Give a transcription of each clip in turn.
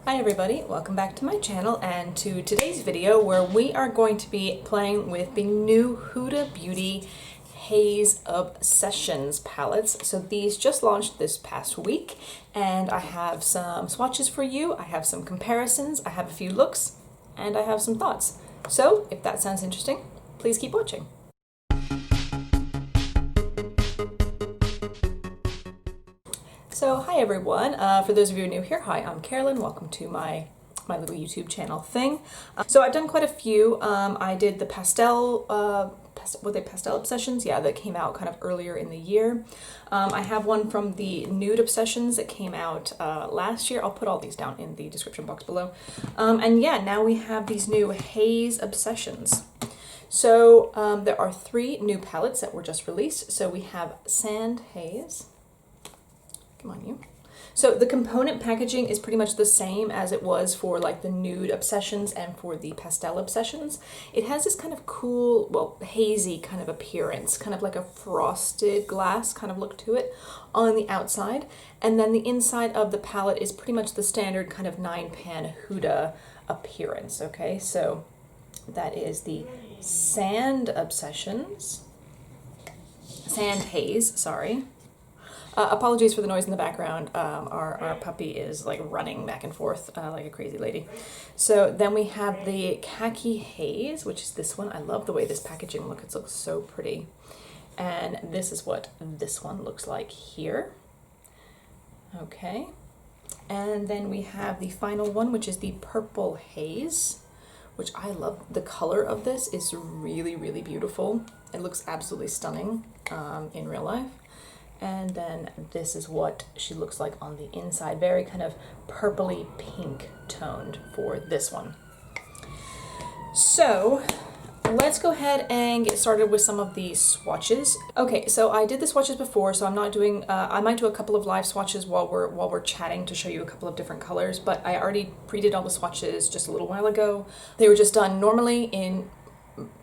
Hi everybody, welcome back to my channel and to today's video where we are going to be playing with the new Huda Beauty Haze Obsessions palettes. So these just launched this past week and I have some swatches for you, I have some comparisons, I have a few looks, and I have some thoughts. So if that sounds interesting, please keep watching. So hi everyone, for those of you new here, hi, I'm Carolyn, welcome to my little YouTube channel thing. So I've done quite a few. I did the pastel obsessions, yeah, that came out kind of earlier in the year. I have one from the nude obsessions that came out last year. I'll put all these down in the description box below. And yeah, now we have these new Haze Obsessions. So there are 3 new palettes that were just released. So we have Sand Haze. Come on, you. So the component packaging is pretty much the same as it was for like the nude obsessions and for the pastel obsessions. It has this kind of cool, well, hazy kind of appearance, kind of like a frosted glass kind of look to it on the outside. And then the inside of the palette is pretty much the standard kind of 9-pan Huda appearance, okay? So that is the Sand Obsessions. Sand Haze, sorry. Apologies for the noise in the background. Our puppy is like running back and forth like a crazy lady. So then we have the Khaki Haze, which is this one. I love the way this packaging looks. It looks so pretty. And this is what this one looks like here. Okay. And then we have the final one, which is the Purple Haze, which I love. The color of this is really, really beautiful. It looks absolutely stunning in real life. And then this is what she looks like on the inside. Very kind of purpley pink toned for this one. So let's go ahead and get started with some of the swatches. Okay, so I did the swatches before, so I'm not doing, I might do a couple of live swatches while we're chatting to show you a couple of different colors, but I already pre-did all the swatches just a little while ago. They were just done normally in,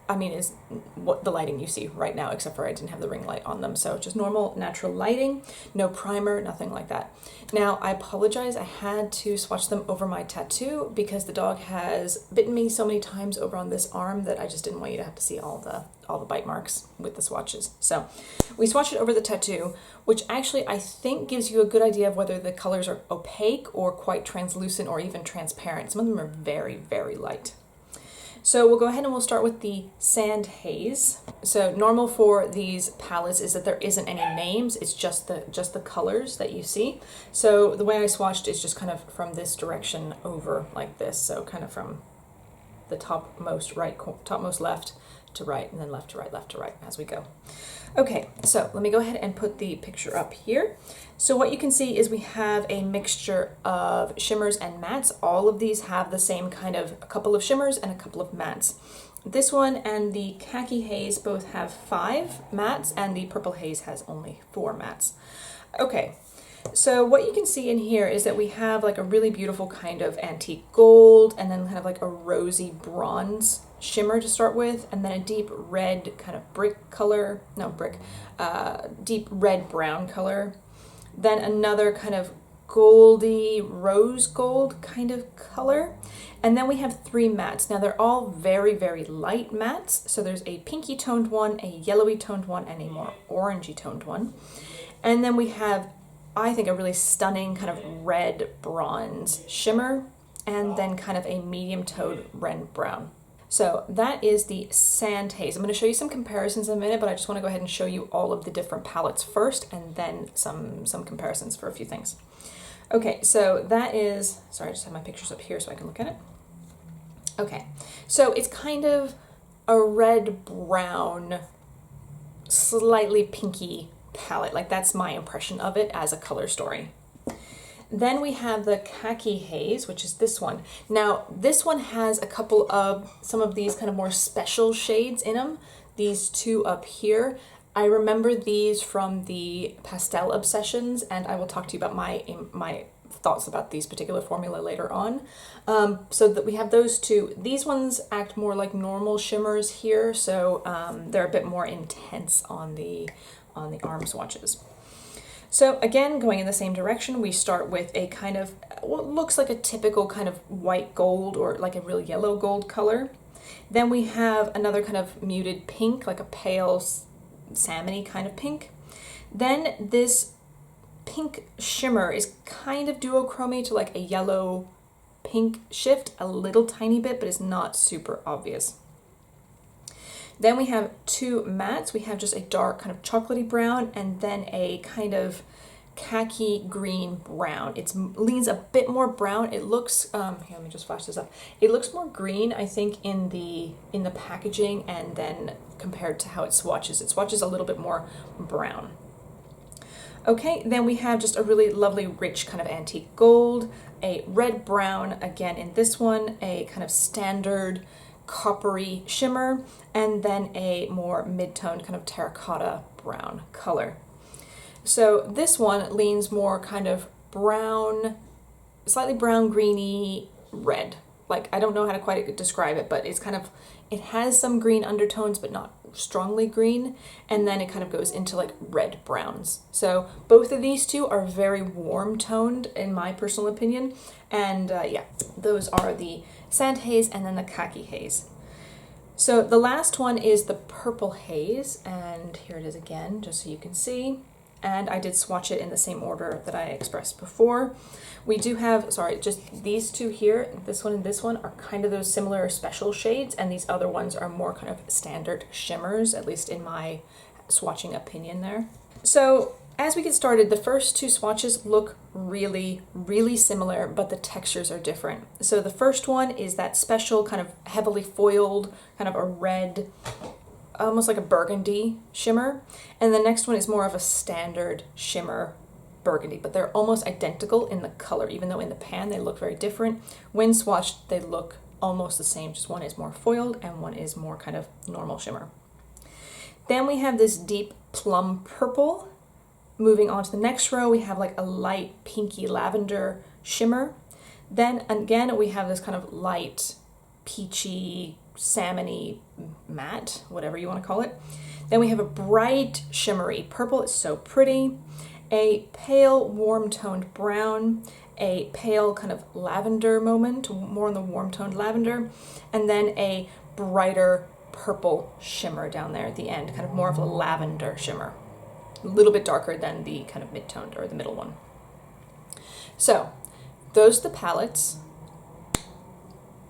I mean, is what the lighting you see right now, except for I didn't have the ring light on them. So just normal, natural lighting, no primer, nothing like that. Now, I apologize. I had to swatch them over my tattoo because the dog has bitten me so many times over on this arm that I just didn't want you to have to see all the bite marks with the swatches. So we swatched it over the tattoo, which actually I think gives you a good idea of whether the colors are opaque or quite translucent or even transparent. Some of them are very, very light. So we'll go ahead and we'll start with the Sand Haze. So normal for these palettes is that there isn't any names, it's just the colors that you see. So the way I swatched is just kind of from this direction over like this. So kind of from the topmost left to right, and then left to right as we go. Okay, so let me go ahead and put the picture up here. So what you can see is we have a mixture of shimmers and mattes. All of these have the same kind of, a couple of shimmers and a couple of mattes. This one and the Khaki Haze both have 5 mattes, and the Purple Haze has only 4 mattes. Okay, so what you can see in here is that we have like a really beautiful kind of antique gold, and then kind of like a rosy bronze shimmer to start with, and then a deep red kind of deep red brown color. Then another kind of goldy rose gold kind of color. And then we have 3 mattes. Now they're all very, very light mattes. So there's a pinky toned one, a yellowy toned one, and a more orangey toned one. And then we have, I think, a really stunning kind of red bronze shimmer, and then kind of a medium toned red brown. So that is the Sand Haze. I'm going to show you some comparisons in a minute, but I just want to go ahead and show you all of the different palettes first, and then some comparisons for a few things. Okay, so that is, sorry, I just have my pictures up here so I can look at it. Okay, so it's kind of a red-brown, slightly pinky palette. Like, that's my impression of it as a color story. Then we have the Khaki Haze, which is this one. Now, this one has a couple of, some of these kind of more special shades in them. These 2 up here. I remember these from the Pastel Obsessions, and I will talk to you about my thoughts about these particular formula later on. So that we have those 2. These ones act more like normal shimmers here, so they're a bit more intense on the arm swatches. So again, going in the same direction, we start with a kind of what looks like a typical kind of white gold or like a real yellow gold color. Then we have another kind of muted pink, like a pale salmony kind of pink. Then this pink shimmer is kind of duochrome to like a yellow pink shift, a little tiny bit, but it's not super obvious. Then we have two mattes. We have just a dark kind of chocolatey brown and then a kind of khaki green brown. It leans a bit more brown. It looks, here, let me just flash this up. It looks more green, I think, in the packaging, and then compared to how it swatches. It swatches a little bit more brown. Okay, then we have just a really lovely rich kind of antique gold, a red brown again in this one, a kind of standard coppery shimmer, and then a more mid-toned kind of terracotta brown color. So this one leans more kind of brown, slightly brown, greeny, red. Like, I don't know how to quite describe it, but it's kind of, it has some green undertones, but not strongly green. And then it kind of goes into like red browns. So both of these two are very warm toned in my personal opinion. And yeah, those are the Sand Haze and then the Khaki Haze. So the last one is the Purple Haze, and here it is again, just so you can see. And I did swatch it in the same order that I expressed before. We do have, sorry, just these two here, this one and this one are kind of those similar special shades, and these other ones are more kind of standard shimmers, at least in my swatching opinion there. So as we get started, the first two swatches look really, really similar, but the textures are different. So the first one is that special kind of heavily foiled, kind of a red, almost like a burgundy shimmer. And the next one is more of a standard shimmer burgundy, but they're almost identical in the color, even though in the pan they look very different. When swatched, they look almost the same, just one is more foiled and one is more kind of normal shimmer. Then we have this deep plum purple. Moving on to the next row, we have like a light pinky lavender shimmer. Then again, we have this kind of light peachy, salmony matte, whatever you want to call it. Then we have a bright shimmery purple, it's so pretty. A pale warm toned brown, a pale kind of lavender moment, more in the warm toned lavender, and then a brighter purple shimmer down there at the end, kind of more of a lavender shimmer. A little bit darker than the kind of mid-toned or the middle one. So those are the palettes.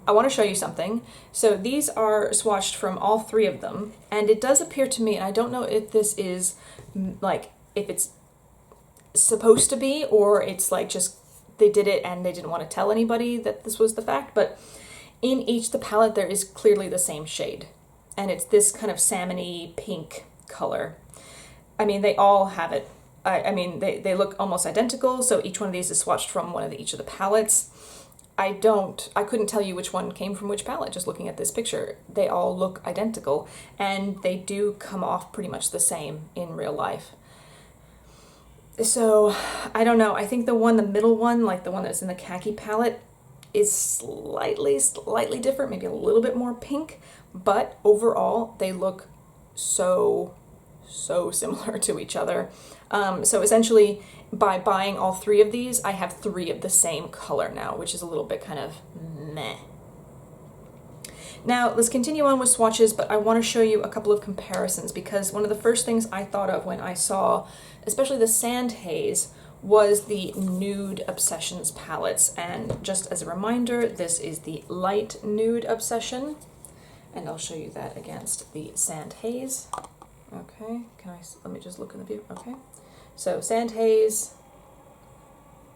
I want to show you something. So these are swatched from all three of them, and it does appear to me, and I don't know if this is like, if it's supposed to be, or it's like just they did it and they didn't want to tell anybody that this was the fact, but in each the palette there is clearly the same shade, and it's this kind of salmony pink color. I mean, they all have it. I mean, they look almost identical, so each one of these is swatched from each of the palettes. I couldn't tell you which one came from which palette just looking at this picture. They all look identical, and they do come off pretty much the same in real life. So, I don't know, I think the middle one, like the one that's in the khaki palette, is slightly different, maybe a little bit more pink, but overall they look so similar to each other. So essentially, by buying all three of these, I have three of the same color now, which is a little bit kind of meh. Now, let's continue on with swatches, but I want to show you a couple of comparisons, because one of the first things I thought of when I saw, especially the Sand Haze, was the Nude Obsessions palettes. And just as a reminder, this is the Light Nude Obsession, and I'll show you that against the Sand Haze. Okay, let me just look in the view, okay. So Sand Haze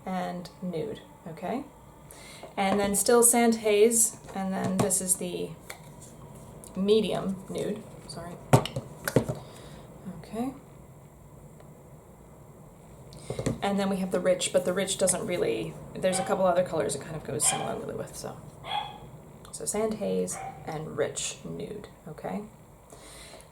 and Nude, okay. And then still Sand Haze, and then this is the medium nude, sorry. Okay. And then we have the rich, but the rich doesn't really, there's a couple other colors it kind of goes similarly with, so. So Sand Haze and rich nude, okay.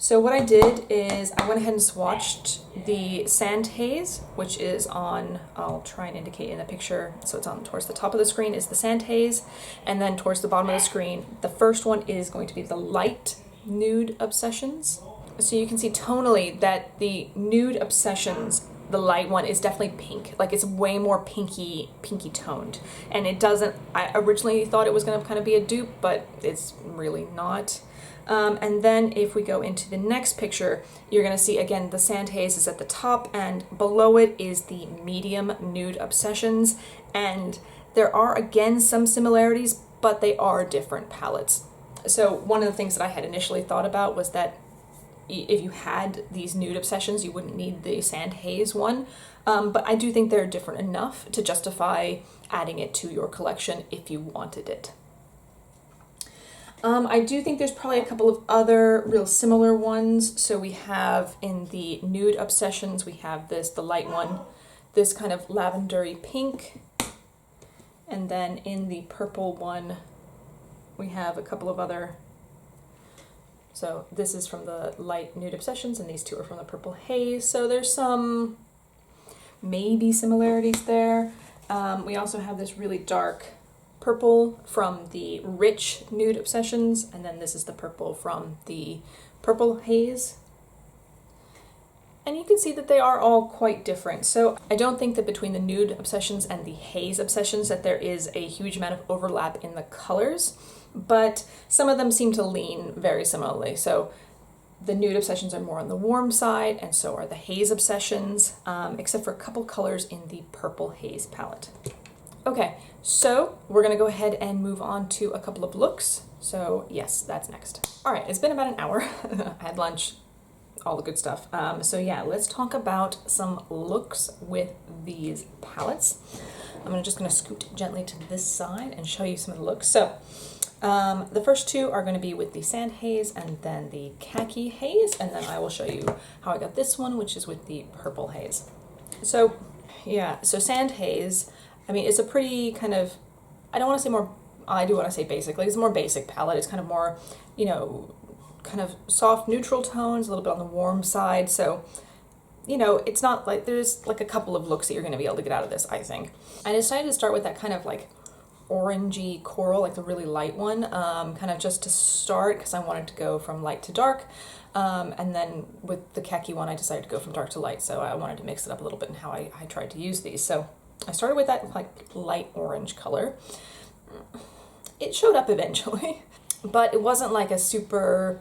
So what I did is I went ahead and swatched the Sand Haze, which is on, I'll try and indicate in the picture, so it's on towards the top of the screen is the Sand Haze, and then towards the bottom of the screen, the first one is going to be the Light Nude Obsessions. So you can see tonally that the Nude Obsessions the light one is definitely pink. Like it's way more pinky toned. And it doesn't, I originally thought it was gonna kind of be a dupe, but it's really not. And then if we go into the next picture, you're gonna see again, the Sand Haze is at the top and below it is the medium Nude Obsessions. And there are again some similarities, but they are different palettes. So one of the things that I had initially thought about was that if you had these Nude Obsessions, you wouldn't need the Sand Haze one. But I do think they're different enough to justify adding it to your collection if you wanted it. I do think there's probably a couple of other real similar ones. So we have in the Nude Obsessions, we have the light one, this kind of lavendery pink. And then in the purple one, we have a couple of other. So this is from the light Nude Obsessions and these two are from the Purple Haze. So there's some maybe similarities there. We also have this really dark purple from the rich Nude Obsessions, and then this is the purple from the Purple Haze. And you can see that they are all quite different. So I don't think that between the Nude Obsessions and the Haze Obsessions that there is a huge amount of overlap in the colors, but some of them seem to lean very similarly. So the Nude Obsessions are more on the warm side, and so are the Haze Obsessions, except for a couple colors in the Purple Haze palette. Okay, so we're gonna go ahead and move on to a couple of looks. So yes, that's next. All right, it's been about an hour. I had lunch, all the good stuff. So yeah, let's talk about some looks with these palettes. I'm just gonna scoot gently to this side and show you some of the looks. So the first two are gonna be with the Sand Haze and then the Khaki Haze, and then I will show you how I got this one, which is with the Purple Haze. So yeah, so Sand Haze, I mean, it's a pretty kind of, I don't want to say more, I do want to say basically, it's a more basic palette. It's kind of more, you know, kind of soft neutral tones, a little bit on the warm side. So, you know, it's not like, there's like a couple of looks that you're going to be able to get out of this, I think. I decided to start with that kind of like orangey coral, like the really light one, kind of just to start because I wanted to go from light to dark. And then with the khaki one, I decided to go from dark to light. So I wanted to mix it up a little bit in how I tried to use these. So I started with that like light orange color. It showed up eventually, but it wasn't like a super,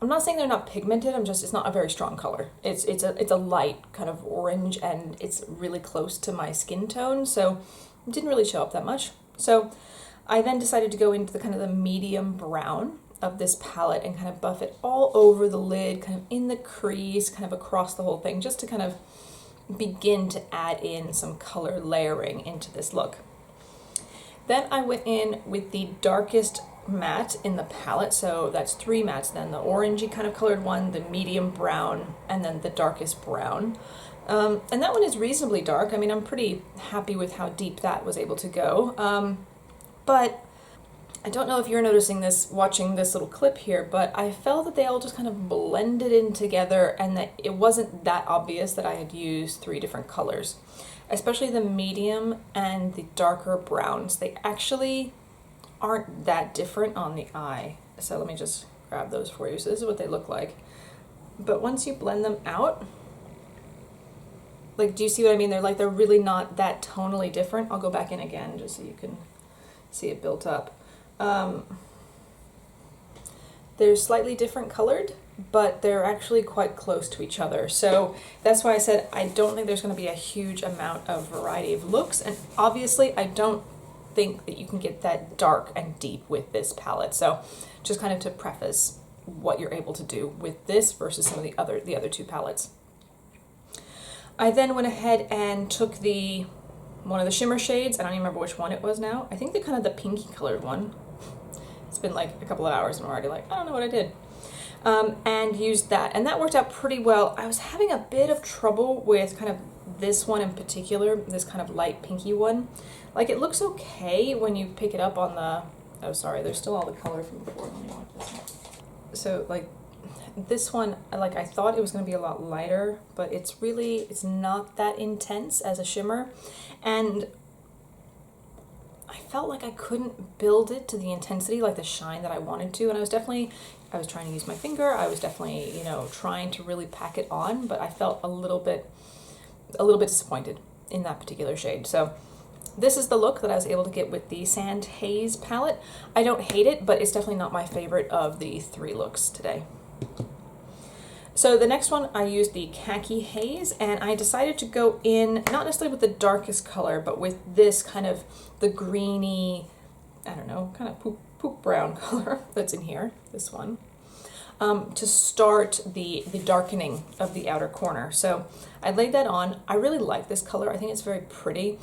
I'm not saying they're not pigmented, it's not a very strong color. It's a light kind of orange and it's really close to my skin tone, so it didn't really show up that much. So I then decided to go into the kind of the medium brown of this palette and kind of buff it all over the lid, kind of in the crease, kind of across the whole thing, just to kind of begin to add in some color layering into this look. Then I went in with the darkest matte in the palette, so that's three mattes then, the orangey kind of colored one, the medium brown, and then the darkest brown. And that one is reasonably dark. I mean, I'm pretty happy with how deep that was able to go. But I don't know if you're noticing this watching this little clip here, but I felt that they all just kind of blended in together and that it wasn't that obvious that I had used three different colors, especially the medium and the darker browns. They actually aren't that different on the eye. So let me just grab those for you. So this is what they look like. But once you blend them out, like, do you see what I mean? They're really not that tonally different. I'll go back in again just so you can see it built up. They're slightly different colored, but they're actually quite close to each other. So that's why I said I don't think there's going to be a huge amount of variety of looks. And obviously I don't think that you can get that dark and deep with this palette. So just kind of to preface what you're able to do with this versus some of the other two palettes. I then went ahead and took one of the shimmer shades. I don't even remember which one it was now. I think the kind of the pinky colored one. It's been like a couple of hours and I'm already like, I don't know what I did. And used that, and that worked out pretty well. I was having a bit of trouble with kind of this one in particular, this kind of light pinky one. Like, it looks okay when you pick it up on the, oh sorry, there's still all the color from before. Let me mark this one. So like this one, like I thought it was going to be a lot lighter, but it's not that intense as a shimmer. And I felt like I couldn't build it to the intensity, like the shine that I wanted to. And I was trying to use my finger. I was definitely, trying to really pack it on, but I felt a little bit a little bit disappointed in that particular shade. So this is the look that I was able to get with the Sand Haze palette. I don't hate it, but it's definitely not my favorite of the 3 looks today. So the next one, I used the Khaki Haze, and I decided to go in, not necessarily with the darkest color, but with this kind of the greeny, I don't know, kind of poop brown color that's in here, this one, to start the darkening of the outer corner. So I laid that on. I really like this color. I think it's very pretty.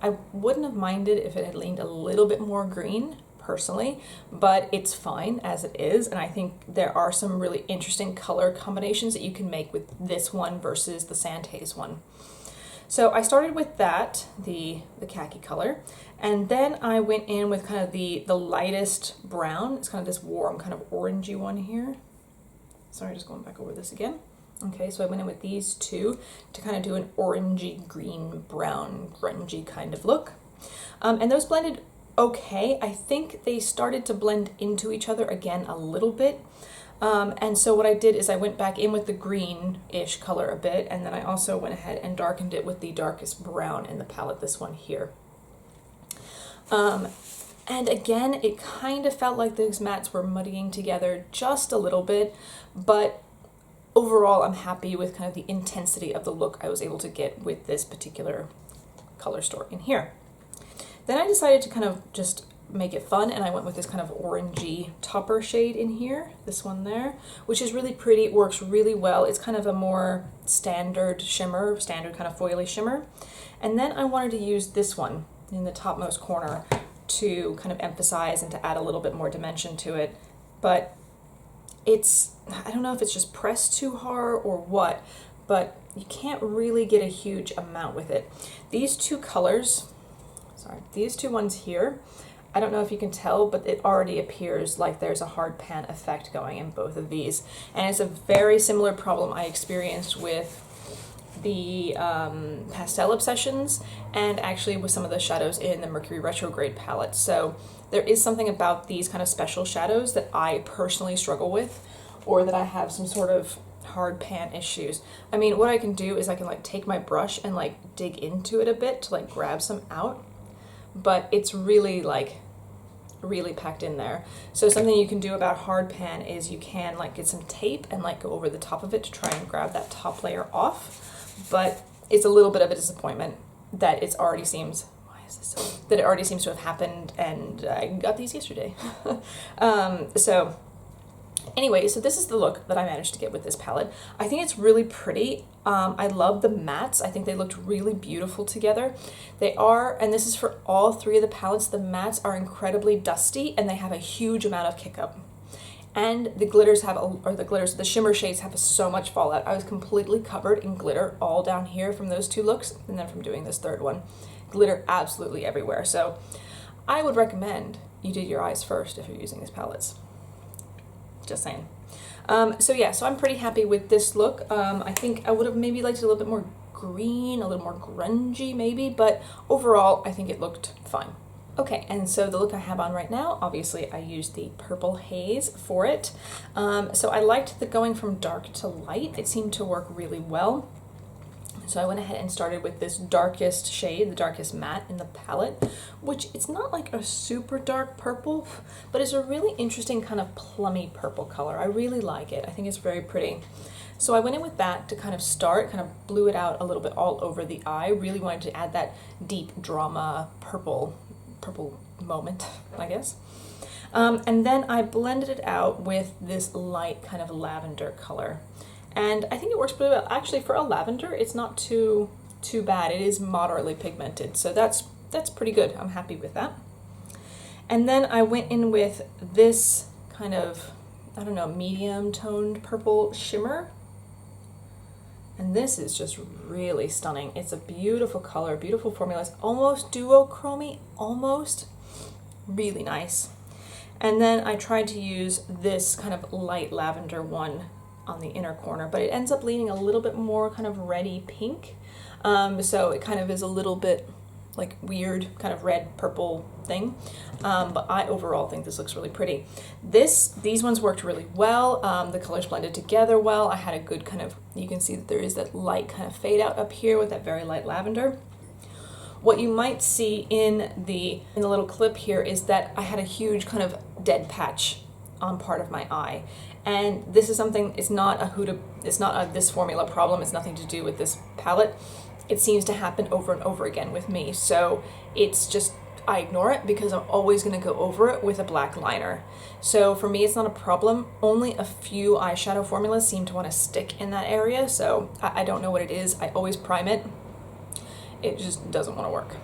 I wouldn't have minded if it had leaned a little bit more green, personally, but it's fine as it is, and I think there are some really interesting color combinations that you can make with this one versus the Sand Haze one. So I started with that, the khaki color, and then I went in with kind of the lightest brown. It's kind of this warm, kind of orangey one here. Sorry, just going back over this again. Okay, so I went in with these 2 to kind of do an orangey, green, brown, grungy kind of look. And those blended okay. I think they started to blend into each other again a little bit. And so what I did is I went back in with the green-ish color a bit, and then I also went ahead and darkened it with the darkest brown in the palette, this one here. And again, it kind of felt like those mattes were muddying together just a little bit, but overall I'm happy with kind of the intensity of the look I was able to get with this particular color store in here. Then I decided to kind of just make it fun, and I went with this kind of orangey topper shade in here, this one there, which is really pretty. It works really well. It's kind of a more standard shimmer, standard kind of foily shimmer. And then I wanted to use this one in the topmost corner to kind of emphasize and to add a little bit more dimension to it. But it's, I don't know if it's just pressed too hard or what, but you can't really get a huge amount with it. These 2 colors, these 2 ones here, I don't know if you can tell, but it already appears like there's a hard pan effect going in both of these. And it's a very similar problem I experienced with the Pastel Obsessions, and actually with some of the shadows in the Mercury Retrograde palette. So there is something about these kind of special shadows that I personally struggle with, or that I have some sort of hard pan issues. I mean, what I can do is I can like take my brush and like dig into it a bit to like grab some out, but it's really like really packed in there. So something you can do about hard pan is you can like get some tape and like go over the top of it to try and grab that top layer off, but it's a little bit of a disappointment that it already seems to have happened, and I got these yesterday. So anyway, so this is the look that I managed to get with this palette. I think it's really pretty. I love the mattes. I think they looked really beautiful together. They are, and this is for all 3 of the palettes, the mattes are incredibly dusty and they have a huge amount of kick up. And the glitters the shimmer shades have so much fallout. I was completely covered in glitter all down here from those 2 looks, and then from doing this 3rd one. Glitter absolutely everywhere. So I would recommend you do your eyes first if you're using these palettes. Just saying. So yeah, so I'm pretty happy with this look. I think I would have maybe liked it a little bit more green, a little more grungy maybe, but overall I think it looked fine. Okay, and so the look I have on right now, obviously I used the Purple Haze for it. So I liked the going from dark to light. It seemed to work really well. So I went ahead and started with this darkest shade, the darkest matte in the palette, which it's not like a super dark purple, but it's a really interesting kind of plummy purple color. I really like it. I think it's very pretty. So I went in with that to kind of start, kind of blew it out a little bit all over the eye. Really wanted to add that deep drama purple moment, I guess. And then I blended it out with this light kind of lavender color. And I think it works pretty well. Actually, for a lavender, it's not too bad. It is moderately pigmented, so that's pretty good. I'm happy with that. And then I went in with this kind of, I don't know, medium toned purple shimmer. And this is just really stunning. It's a beautiful color, beautiful formula. It's almost duochrome-y, almost. Really nice. And then I tried to use this kind of light lavender one on the inner corner, but it ends up leaning a little bit more kind of reddy pink. So it kind of is a little bit like weird kind of red purple thing, but I overall think this looks really pretty. These ones worked really well. The colors blended together well. I had a good kind of, you can see that there is that light kind of fade out up here with that very light lavender. What you might see in the little clip here is that I had a huge kind of dead patch on part of my eye. And this is something, it's not a this formula problem, it's nothing to do with this palette. It seems to happen over and over again with me. So it's just, I ignore it because I'm always gonna go over it with a black liner. So for me, it's not a problem. Only a few eyeshadow formulas seem to wanna stick in that area. So I don't know what it is. I always prime it. It just doesn't wanna work.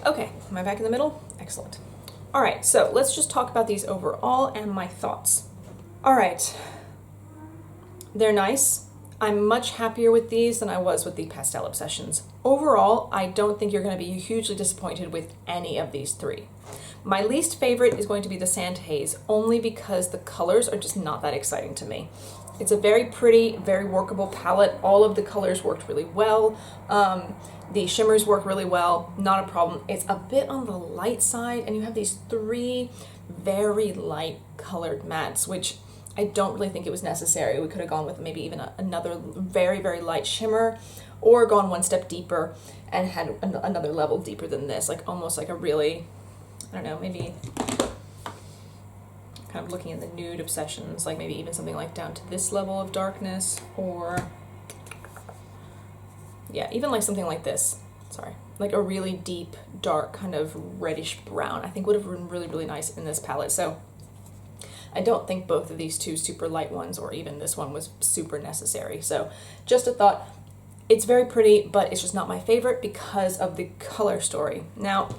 Okay, am I back in the middle? Excellent. All right, so let's just talk about these overall and my thoughts. All right, they're nice. I'm much happier with these than I was with the Pastel Obsessions. Overall, I don't think you're going to be hugely disappointed with any of these three. My least favorite is going to be the Sand Haze, only because the colors are just not that exciting to me. It's a very pretty, very workable palette. All of the colors worked really well. The shimmers work really well, not a problem. It's a bit on the light side, and you have these three very light colored mattes, which I don't really think it was necessary. We could have gone with maybe even another very, very light shimmer, or gone one step deeper and had another level deeper than this, like almost like a really, I don't know, maybe kind of looking at the nude Obsessions, like maybe even something like down to this level of darkness, or yeah, even like something like this, sorry, like a really deep, dark kind of reddish brown, I think would have been really, really nice in this palette. So I don't think both of these two super light ones, or even this one, was super necessary. So just a thought. It's very pretty, but it's just not my favorite because of the color story. Now,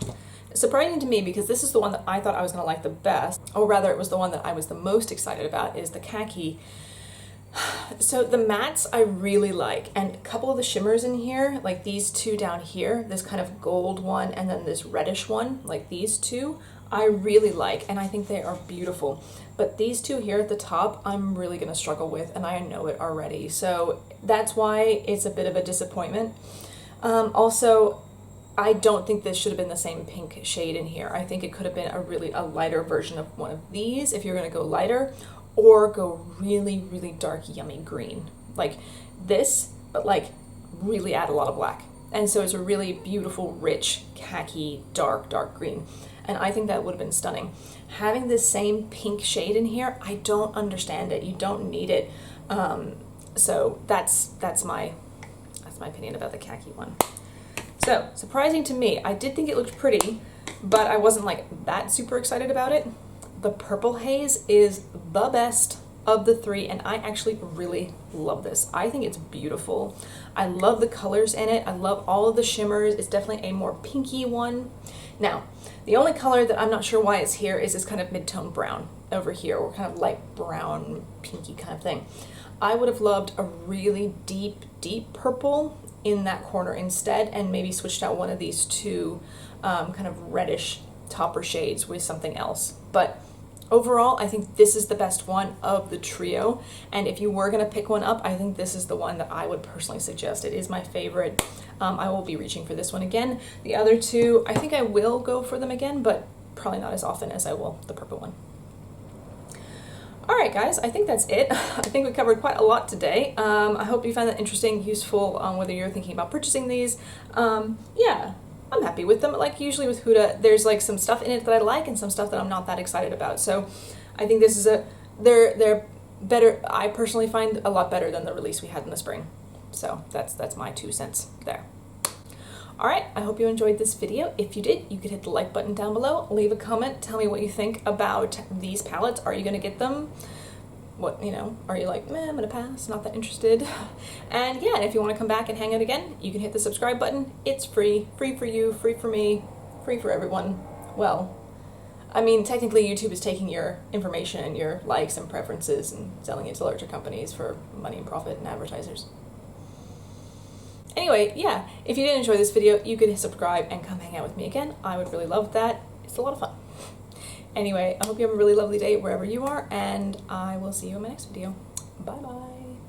surprising to me, because this is the one that I thought I was going to like the best, or rather it was the one that I was the most excited about, is the Khaki. So the mattes I really like, and a couple of the shimmers in here, like these two down here, this kind of gold one and then this reddish one, like these two, I really like, and I think they are beautiful. But these two here at the top, I'm really gonna struggle with, and I know it already. So that's why it's a bit of a disappointment. Also, I don't think this should have been the same pink shade in here. I think it could have been a lighter version of one of these if you're gonna go lighter, or go really, really dark, yummy green. Like this, but like really add a lot of black. And so it's a really beautiful, rich, khaki, dark, dark green. And I think that would have been stunning. Having this same pink shade in here, I don't understand it. You don't need it. So that's my opinion about the Khaki one. So surprising to me, I did think it looked pretty, but I wasn't like that super excited about it. The Purple Haze is the best of the three, and I actually really love this. I think it's beautiful. I love the colors in it. I love all of the shimmers. It's definitely a more pinky one. Now, the only color that I'm not sure why it's here is this kind of mid-tone brown over here, or kind of light brown, pinky kind of thing. I would have loved a really deep, deep purple in that corner instead, and maybe switched out one of these two kind of reddish topper shades with something else. But overall, I think this is the best one of the trio, and if you were going to pick one up, I think this is the one that I would personally suggest. It is my favorite. I will be reaching for this one again. The other two, I think I will go for them again, but probably not as often as I will the purple one. Alright guys, I think that's it. I think we covered quite a lot today. I hope you found that interesting, useful, whether you're thinking about purchasing these. Yeah, I'm happy with them. Like usually with Huda, there's like some stuff in it that I like and some stuff that I'm not that excited about. So I think this is they're better. I personally find a lot better than the release we had in the spring. So that's my 2 cents there. Alright, I hope you enjoyed this video. If you did, you could hit the like button down below, leave a comment, tell me what you think about these palettes. Are you gonna get them? What, you know, are you like, meh, I'm gonna pass, not that interested? And yeah, and if you wanna come back and hang out again, you can hit the subscribe button. It's free. Free for you, free for me, free for everyone. Well, I mean, technically YouTube is taking your information and your likes and preferences and selling it to larger companies for money and profit and advertisers. Anyway, yeah, if you did enjoy this video, you could subscribe and come hang out with me again. I would really love that. It's a lot of fun. Anyway, I hope you have a really lovely day wherever you are, and I will see you in my next video. Bye-bye.